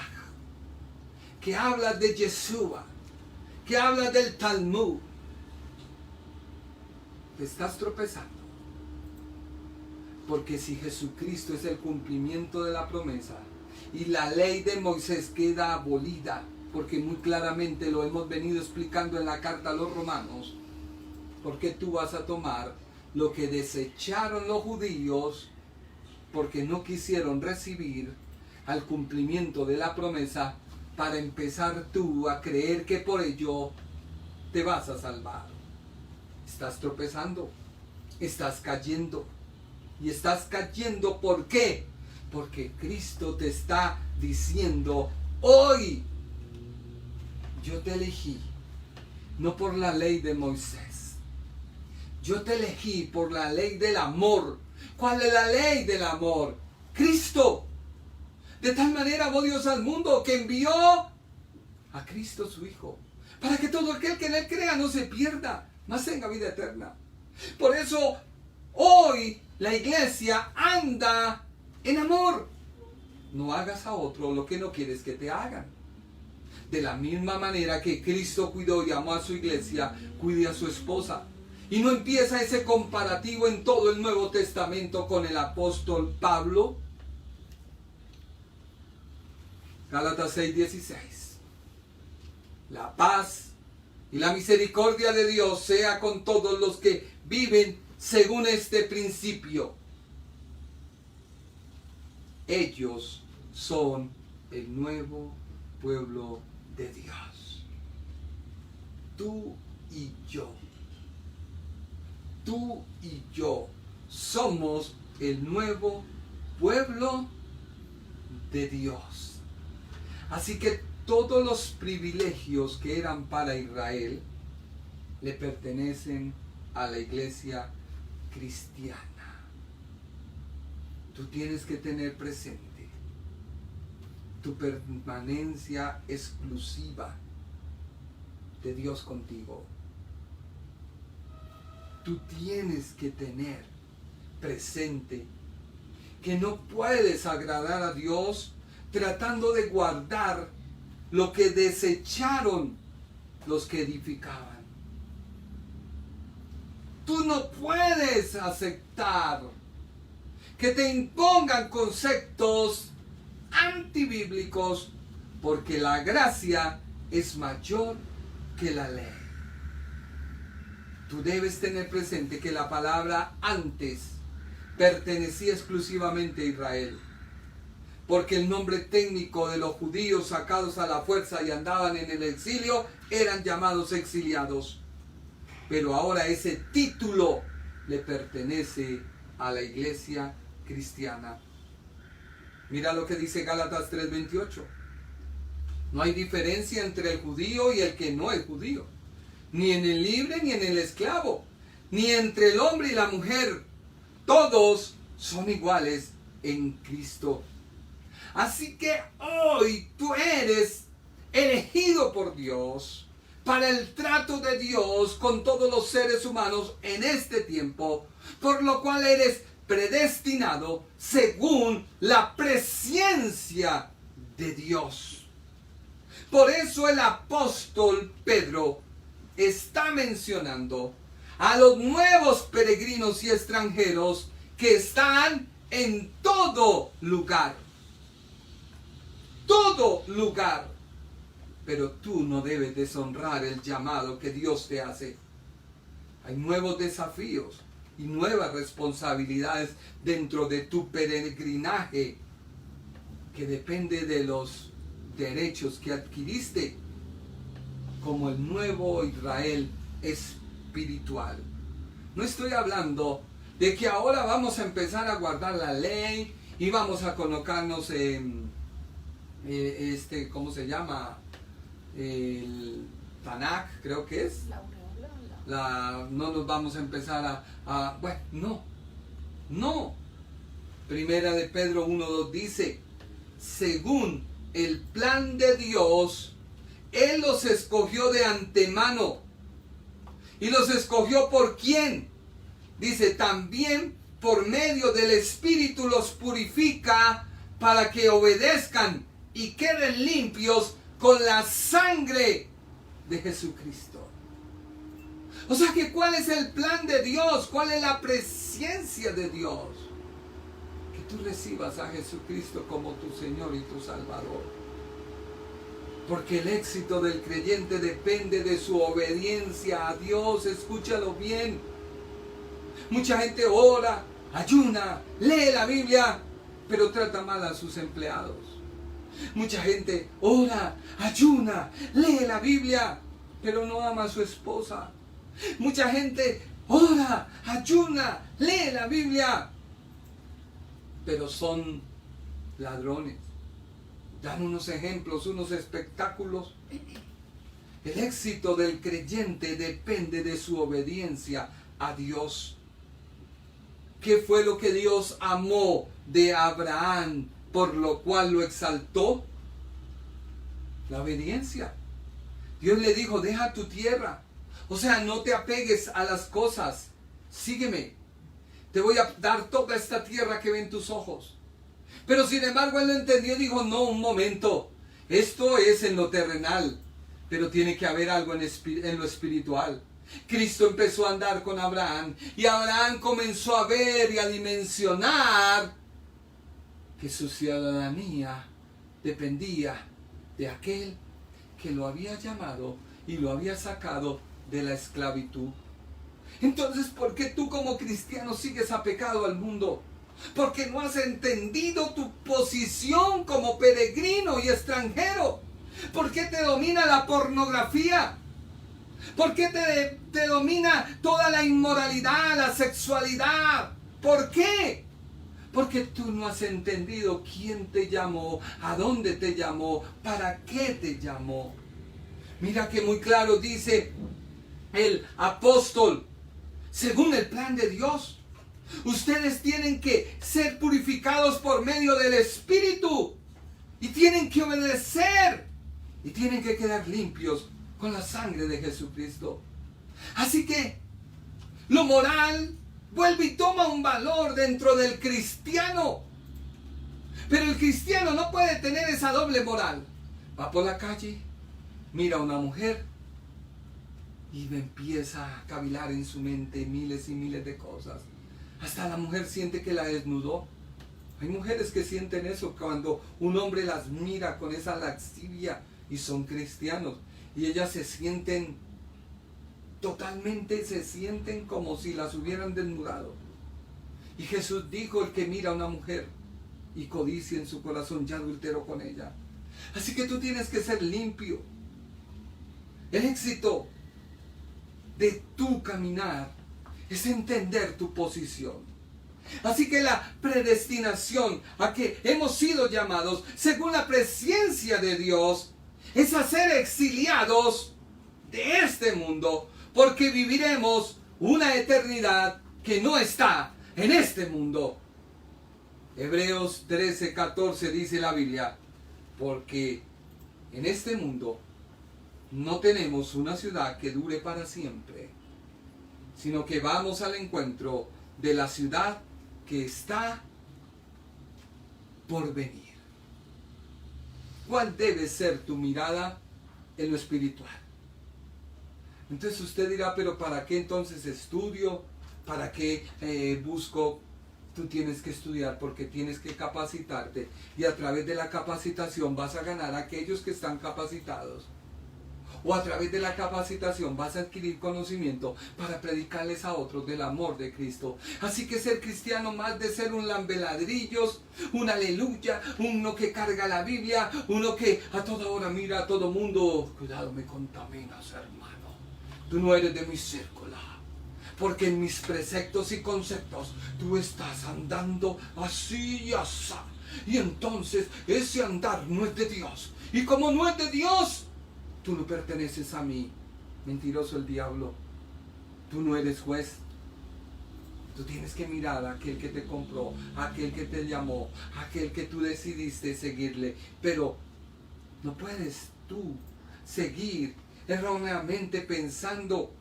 que hablas de Yeshua, que hablas del Talmud, te estás tropezando. Porque si Jesucristo es el cumplimiento de la promesa y la ley de Moisés queda abolida, porque muy claramente lo hemos venido explicando en la carta a los romanos, ¿por qué tú vas a tomar lo que desecharon los judíos porque no quisieron recibir al cumplimiento de la promesa para empezar tú a creer que por ello te vas a salvar? Estás tropezando, estás cayendo. Y estás cayendo, ¿por qué? Porque Cristo te está diciendo, hoy yo te elegí, no por la ley de Moisés. Yo te elegí por la ley del amor. ¿Cuál es la ley del amor? Cristo. De tal manera amó Dios al mundo que envió a Cristo su Hijo, para que todo aquel que en él crea no se pierda, mas tenga vida eterna. Por eso hoy la iglesia anda en amor. No hagas a otro lo que no quieres que te hagan. De la misma manera que Cristo cuidó y amó a su iglesia, cuide a su esposa. Y no empieza ese comparativo en todo el Nuevo Testamento con el apóstol Pablo. Gálatas 6:16. La paz y la misericordia de Dios sea con todos los que viven según este principio. Ellos son el nuevo pueblo de Dios. Tú y yo. Tú y yo somos el nuevo pueblo de Dios. Así que todos los privilegios que eran para Israel le pertenecen a la iglesia cristiana. Tú tienes que tener presente tu permanencia exclusiva de Dios contigo. Tú tienes que tener presente que no puedes agradar a Dios tratando de guardar lo que desecharon los que edificaban. Tú no puedes aceptar que te impongan conceptos antibíblicos, porque la gracia es mayor que la ley. Tú debes tener presente que la palabra antes pertenecía exclusivamente a Israel, porque el nombre técnico de los judíos sacados a la fuerza y andaban en el exilio eran llamados exiliados. Pero ahora ese título le pertenece a la iglesia cristiana. Mira lo que dice Gálatas 3:28. No hay diferencia entre el judío y el que no es judío, ni en el libre ni en el esclavo, ni entre el hombre y la mujer. todos son iguales en Cristo. Así que hoy tú eres elegido por Dios para el trato de Dios con todos los seres humanos en este tiempo, por lo cual eres predestinado según la presciencia de Dios. Por eso el apóstol Pedro está mencionando a los nuevos peregrinos y extranjeros que están en todo lugar. Todo lugar. Pero tú no debes deshonrar el llamado que Dios te hace. Hay nuevos desafíos y nuevas responsabilidades dentro de tu peregrinaje que depende de los derechos que adquiriste como el nuevo Israel espiritual. No estoy hablando de que ahora vamos a empezar a guardar la ley y vamos a colocarnos en ¿cómo se llama? El Tanakh, creo que es. No nos vamos a empezar bueno, no. Primera de Pedro 1:2 dice, según el plan de Dios, Él los escogió de antemano. ¿Y los escogió por quién? Dice, también por medio del Espíritu los purifica para que obedezcan y queden limpios con la sangre de Jesucristo. O sea que ¿cuál es el plan de Dios? ¿Cuál es la presencia de Dios? Que tú recibas a Jesucristo como tu Señor y tu Salvador. Porque el éxito del creyente depende de su obediencia a Dios. Escúchalo bien. Mucha gente ora, ayuna, lee la Biblia, pero trata mal a sus empleados. Mucha gente ora, ayuna, lee la Biblia, pero no ama a su esposa. Mucha gente ora, ayuna, lee la Biblia, pero son ladrones. Dan unos ejemplos, unos espectáculos. El éxito del creyente depende de su obediencia a Dios. ¿Qué fue lo que Dios amó de Abraham, por lo cual lo exaltó? La obediencia. Dios le dijo, deja tu tierra. O sea, no te apegues a las cosas. Sígueme. Te voy a dar toda esta tierra que ven tus ojos. Pero sin embargo él lo entendió y dijo, no, un momento. Esto es en lo terrenal, pero tiene que haber algo en lo espiritual. Cristo empezó a andar con Abraham y Abraham comenzó a ver y a dimensionar que su ciudadanía dependía de aquel que lo había llamado y lo había sacado de la esclavitud. Entonces, ¿por qué tú como cristiano sigues apegado al mundo? Porque no has entendido tu posición como peregrino y extranjero. ¿Por qué te domina la pornografía? ¿Por qué te domina toda la inmoralidad, la sexualidad? ¿Por qué? Porque tú no has entendido quién te llamó, a dónde te llamó, para qué te llamó. Mira que muy claro dice el apóstol, según el plan de Dios, ustedes tienen que ser purificados por medio del Espíritu y tienen que obedecer y tienen que quedar limpios con la sangre de Jesucristo. Así que lo moral vuelve y toma un valor dentro del cristiano. Pero el cristiano no puede tener esa doble moral. Va por la calle, mira a una mujer y empieza a cavilar en su mente miles y miles de cosas. Hasta la mujer siente que la desnudó. Hay mujeres que sienten eso cuando un hombre las mira con esa lascivia y son cristianos. Y ellas se sienten como si las hubieran desnudado. Y Jesús dijo, el que mira a una mujer y codicia en su corazón, ya adulteró con ella. Así que tú tienes que ser limpio. El éxito de tu caminar es entender tu posición. Así que la predestinación a que hemos sido llamados según la presciencia de Dios es a ser exiliados de este mundo, porque viviremos una eternidad que no está en este mundo. Hebreos 13:14 dice la Biblia, porque en este mundo no tenemos una ciudad que dure para siempre, sino que vamos al encuentro de la ciudad que está por venir. ¿Cuál debe ser tu mirada en lo espiritual? Entonces usted dirá, pero ¿para qué entonces estudio? ¿Para qué busco? Tú tienes que estudiar porque tienes que capacitarte, y a través de la capacitación vas a ganar a aquellos que están capacitados, o a través de la capacitación vas a adquirir conocimiento para predicarles a otros del amor de Cristo. Así que ser cristiano, más de ser un lambeladrillos, un aleluya, uno que carga la Biblia, uno que a toda hora mira a todo mundo, cuidado, me contaminas, hermano, tú no eres de mi círculo, porque en mis preceptos y conceptos tú estás andando así y así, y entonces ese andar no es de Dios, y como no es de Dios, tú no perteneces a mí. Mentiroso el diablo. Tú no eres juez. Tú tienes que mirar a aquel que te compró, a aquel que te llamó, a aquel que tú decidiste seguirle. Pero no puedes tú seguir erróneamente pensando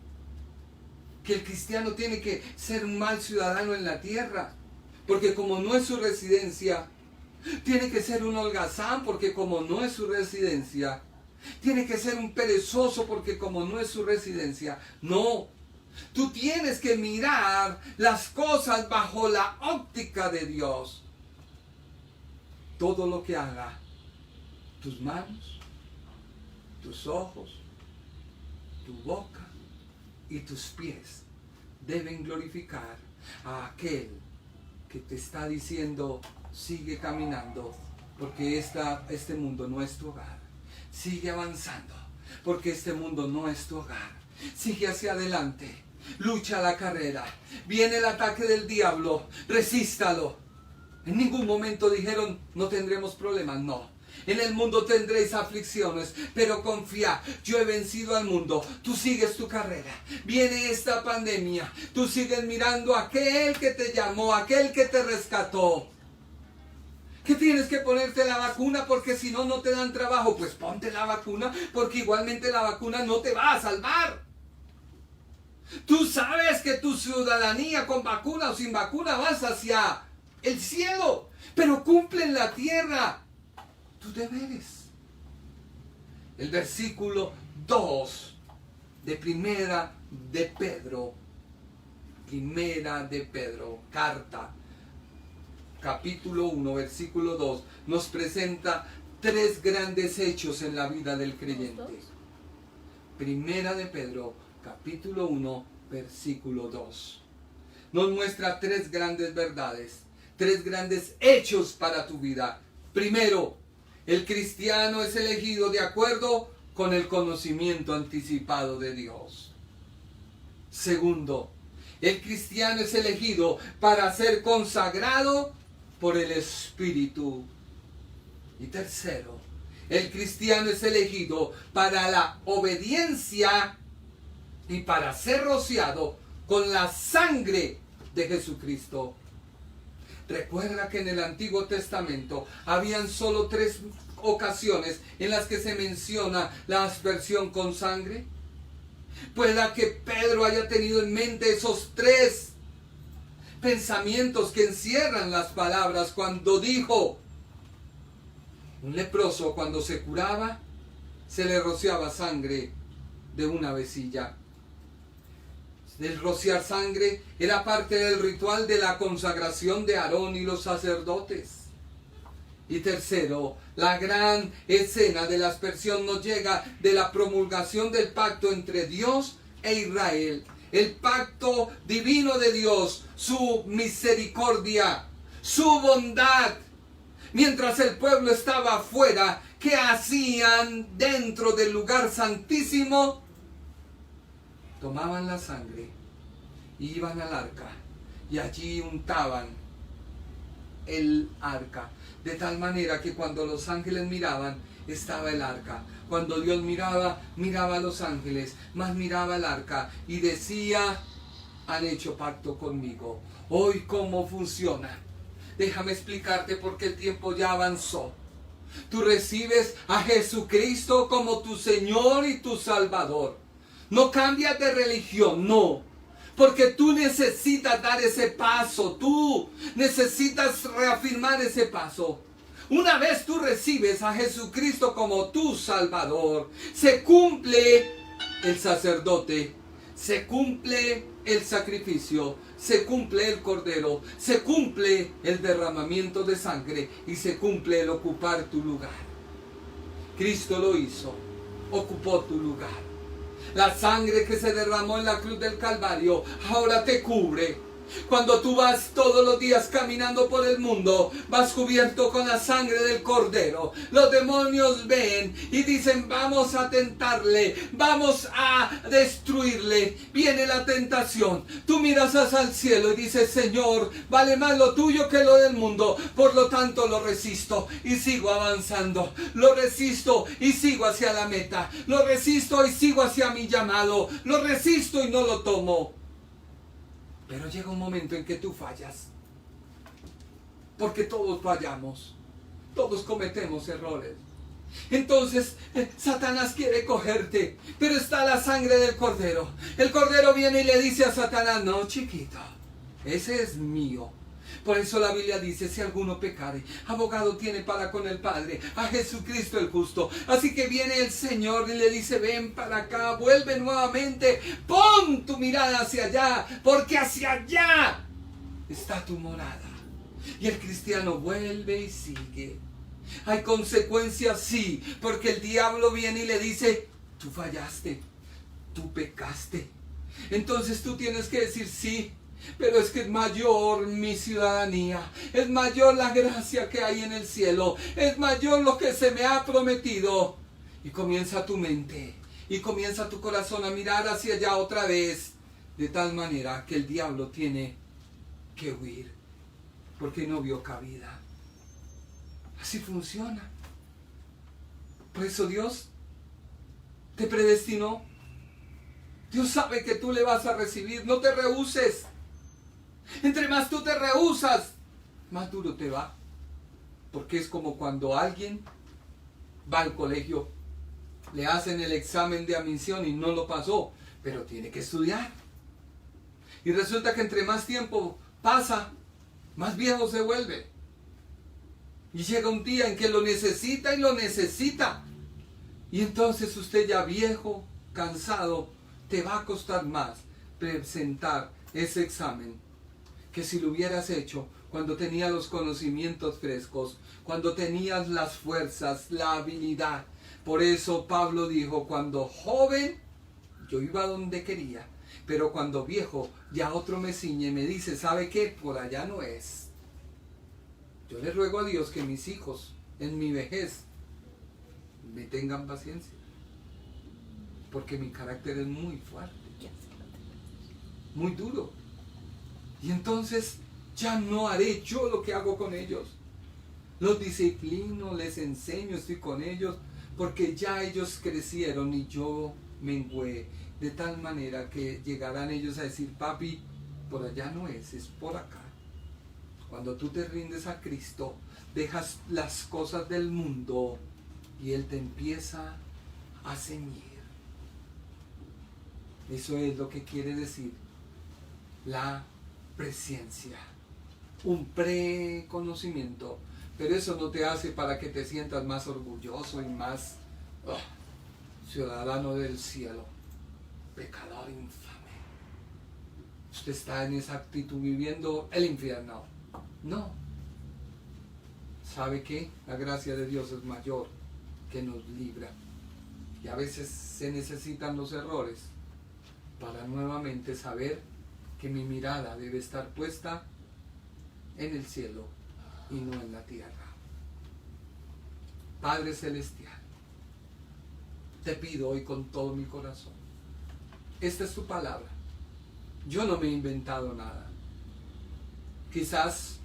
que el cristiano tiene que ser un mal ciudadano en la tierra, porque como no es su residencia. Tiene que ser un holgazán, porque como no es su residencia. Tiene que ser un perezoso, porque como no es su residencia. No, tú tienes que mirar las cosas bajo la óptica de Dios. Todo lo que haga tus manos, tus ojos, tu boca y tus pies deben glorificar a aquel que te está diciendo, sigue caminando, porque este mundo no es tu hogar. Sigue avanzando, porque este mundo no es tu hogar. Sigue hacia adelante, lucha la carrera. Viene el ataque del diablo, resístalo. En ningún momento dijeron, no tendremos problemas, no. En el mundo tendréis aflicciones, pero confía, yo he vencido al mundo. Tú sigues tu carrera. Viene esta pandemia, tú sigues mirando a aquel que te llamó, aquel que te rescató. ¿Que tienes que ponerte la vacuna porque si no, no te dan trabajo? Pues ponte la vacuna, porque igualmente la vacuna no te va a salvar. Tú sabes que tu ciudadanía, con vacuna o sin vacuna, vas hacia el cielo, pero cumple en la tierra tus deberes. El versículo 2 de Primera de Pedro, carta, capítulo 1, versículo 2, nos presenta tres grandes hechos en la vida del creyente. Primera de Pedro, capítulo 1, versículo 2. Nos muestra tres grandes verdades, tres grandes hechos para tu vida. Primero, el cristiano es elegido de acuerdo con el conocimiento anticipado de Dios. Segundo, el cristiano es elegido para ser consagrado por el Espíritu. Y tercero, el cristiano es elegido para la obediencia y para ser rociado con la sangre de Jesucristo. Recuerda que en el Antiguo Testamento habían solo 3 ocasiones en las que se menciona la aspersión con sangre. Pueda que Pedro haya tenido en mente esos 3 pensamientos que encierran las palabras cuando dijo: un leproso, cuando se curaba, se le rociaba sangre de una vecilla. El rociar sangre era parte del ritual de la consagración de Aarón y los sacerdotes. Y tercero, la gran escena de la aspersión nos llega de la promulgación del pacto entre Dios e Israel. El pacto divino de Dios, su misericordia, su bondad. Mientras el pueblo estaba afuera, ¿qué hacían dentro del lugar santísimo? Tomaban la sangre, iban al arca y allí untaban el arca. De tal manera que cuando los ángeles miraban, estaba el arca. Cuando Dios miraba, miraba a los ángeles, más miraba el arca y decía: han hecho pacto conmigo. Hoy, ¿cómo funciona? Déjame explicarte porque el tiempo ya avanzó. Tú recibes a Jesucristo como tu Señor y tu Salvador. No cambias de religión, no. Porque tú necesitas dar ese paso. Tú necesitas reafirmar ese paso. Una vez tú recibes a Jesucristo como tu Salvador, se cumple el sacerdote, se cumple el sacrificio, se cumple el cordero, se cumple el derramamiento de sangre y se cumple el ocupar tu lugar. Cristo lo hizo, ocupó tu lugar. La sangre que se derramó en la cruz del Calvario ahora te cubre. Cuando tú vas todos los días caminando por el mundo, vas cubierto con la sangre del Cordero. Los demonios ven y dicen: vamos a tentarle, vamos a destruirle. Viene la tentación. Tú miras hacia el cielo y dices: Señor, vale más lo tuyo que lo del mundo. Por lo tanto lo resisto y sigo avanzando. Lo resisto y sigo hacia la meta. Lo resisto y sigo hacia mi llamado. Lo resisto y no lo tomo. Pero llega un momento en que tú fallas. Porque todos fallamos. Todos cometemos errores. Entonces Satanás quiere cogerte. Pero está la sangre del Cordero. El Cordero viene y le dice a Satanás: no, chiquito, ese es mío. Por eso la Biblia dice: si alguno pecare, abogado tiene para con el Padre, a Jesucristo el justo. Así que viene el Señor y le dice: ven para acá, vuelve nuevamente, pon tu mirada hacia allá, porque hacia allá está tu morada. Y el cristiano vuelve y sigue. Hay consecuencias, sí, porque el diablo viene y le dice: tú fallaste, tú pecaste. Entonces tú tienes que decir: sí, pero es que es mayor mi ciudadanía, es mayor la gracia que hay en el cielo, es mayor lo que se me ha prometido. Y comienza tu mente y comienza tu corazón a mirar hacia allá otra vez, de tal manera que el diablo tiene que huir, porque no vio cabida. Así funciona. Por eso Dios te predestinó. Dios sabe que tú le vas a recibir. No te rehúses. Entre más tú te rehusas, más duro te va. Porque es como cuando alguien va al colegio, le hacen el examen de admisión y no lo pasó, pero tiene que estudiar. Y resulta que entre más tiempo pasa, más viejo se vuelve. Y llega un día en que lo necesita y lo necesita. Y entonces usted, ya viejo, cansado, te va a costar más presentar ese examen que si lo hubieras hecho cuando tenías los conocimientos frescos, cuando tenías las fuerzas, la habilidad. Por eso Pablo dijo: cuando joven yo iba donde quería, pero cuando viejo ya otro me ciñe y me dice: ¿sabe qué? Por allá no es. Yo le ruego a Dios que mis hijos en mi vejez me tengan paciencia, porque mi carácter es muy fuerte, muy duro. Y entonces ya no haré yo lo que hago con ellos. Los disciplino, les enseño, estoy con ellos, porque ya ellos crecieron y yo mengué, de tal manera que llegarán ellos a decir: papi, por allá no es por acá. Cuando tú te rindes a Cristo, dejas las cosas del mundo y Él te empieza a ceñir. Eso es lo que quiere decir la presciencia, un preconocimiento. Pero eso no te hace para que te sientas más orgulloso y más ciudadano del cielo. Pecador infame. Usted está en esa actitud viviendo el infierno. No. ¿Sabe qué? La gracia de Dios es mayor, que nos libra. Y a veces se necesitan los errores para nuevamente saber que mi mirada debe estar puesta en el cielo y no en la tierra. Padre Celestial, te pido hoy con todo mi corazón, esta es tu palabra. Yo no me he inventado nada. Quizás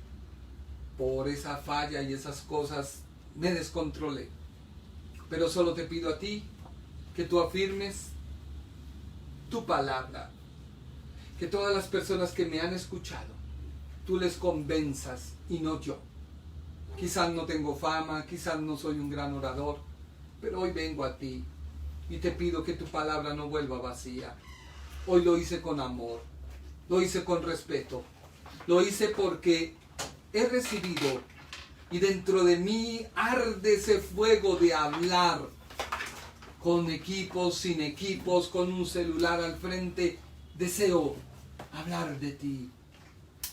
por esa falla y esas cosas me descontrolé, pero solo te pido a ti que tú afirmes tu palabra Que todas las personas que me han escuchado, tú les convenzas y no yo. Quizás no tengo fama, quizás no soy un gran orador, pero hoy vengo a ti y te pido que tu palabra no vuelva vacía. Hoy lo hice con amor, lo hice con respeto, lo hice porque he recibido y dentro de mí arde ese fuego de hablar con equipos, sin equipos, con un celular al frente. Deseo hablar de ti.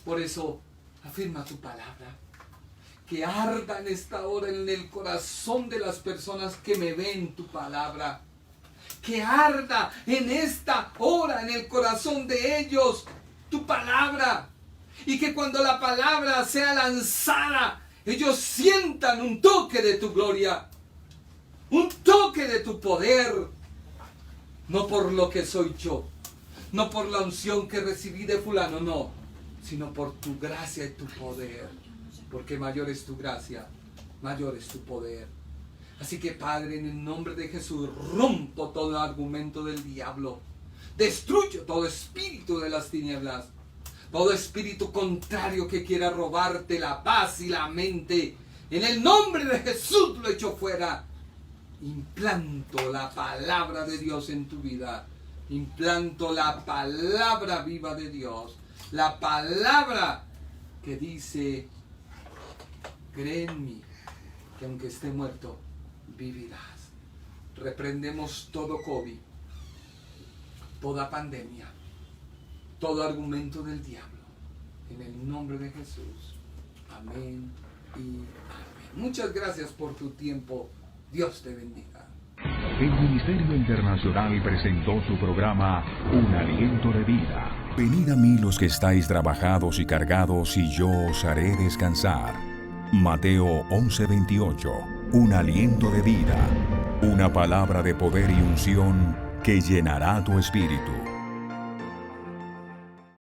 Por eso afirma tu palabra. Que arda en esta hora en el corazón de las personas que me ven tu palabra. Que arda en esta hora en el corazón de ellos tu palabra. Y que cuando la palabra sea lanzada, ellos sientan un toque de tu gloria. Un toque de tu poder. No por lo que soy yo. No por la unción que recibí de fulano, no. Sino por tu gracia y tu poder. Porque mayor es tu gracia, mayor es tu poder. Así que Padre, en el nombre de Jesús, rompo todo argumento del diablo. Destruyo todo espíritu de las tinieblas. Todo espíritu contrario que quiera robarte la paz y la mente. En el nombre de Jesús lo echo fuera. Implanto la palabra de Dios en tu vida. Implanto la palabra viva de Dios. La palabra que dice: cree en mí, que aunque esté muerto, vivirás. Reprendemos todo COVID, toda pandemia, todo argumento del diablo, en el nombre de Jesús. Amén y amén. Muchas gracias por tu tiempo. Dios te bendiga. El Ministerio Internacional presentó su programa Un Aliento de Vida. Venid a mí los que estáis trabajados y cargados, y yo os haré descansar. Mateo 11:28. Un aliento de vida. Una palabra de poder y unción que llenará tu espíritu.